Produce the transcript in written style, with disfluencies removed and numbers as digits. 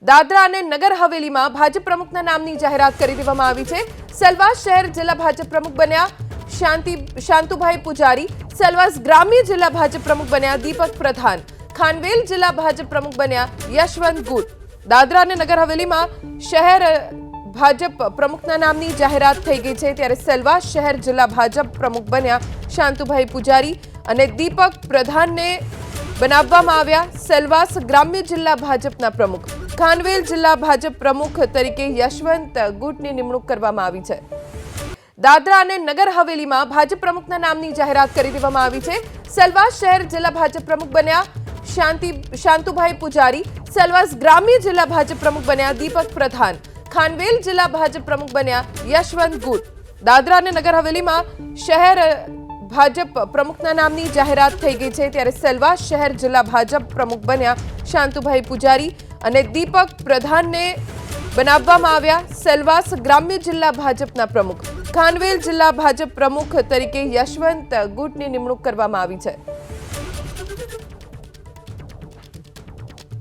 દાદરા અને નગર હવેલીમાં ભાજપ પ્રમુખના નામની જાહેરાત કરી દેવામાં આવી છે। સેલવાસ શહેર જિલ્લા ભાજપ પ્રમુખ બન્યા શાંતુભાઈ પુજારી, સેલવાસ ગ્રામ્ય જિલ્લા ભાજપ પ્રમુખ બન્યા દીપક પ્રધાન, ખાનવેલ જિલ્લા ભાજપ પ્રમુખ બન્યા યશવંત ગુડ। દાદરા અને નગર હવેલીમાં શહેર ભાજપ પ્રમુખના નામની જાહેરાત થઈ ગઈ છે, ત્યારે સેલવાસ શહેર જિલ્લા ભાજપ પ્રમુખ બન્યા શાંતુભાઈ પુજારી અને દીપક પ્રધાનને બનાવવામાં આવ્યા સેલવાસ ગ્રામ્ય જિલ્લા ભાજપના પ્રમુખ। ખાનવેલ જિલ્લા ભાજપ પ્રમુખ તરીકે યશવંત ગુટની નિમણૂક કરવામાં આવી છે। દાદરા અને નગર હવેલીમાં ભાજપ પ્રમુખના નામની જાહેરાત કરી દેવામાં આવી છે। સેલવાસ શહેર જિલ્લા ભાજપ પ્રમુખ બન્યા શાંતુભાઈ પુજારી, સેલવાસ ગ્રામ્ય જિલ્લા ભાજપ પ્રમુખ બન્યા દીપક પ્રધાન, ખાનવેલ જિલ્લા ભાજપ પ્રમુખ બન્યા યશવંત ગુડ। દાદરા અને નગર હવેલીમાં શહેર ભાજપ પ્રમુખના નામની જાહેરાત થઈ ગઈ છે, ત્યારે સેલવાસ શહેર જિલ્લા ભાજપ પ્રમુખ બન્યા શાંતુભાઈ પુજારી અને દીપક પ્રધાનને બનાવવામાં આવ્યા સેલવાસ ગ્રામ્ય જિલ્લા ભાજપના પ્રમુખ। ખાનવેલ જિલ્લા ભાજપ પ્રમુખ તરીકે યશવંત ગુટની નિમણૂક કરવામાં આવી છે।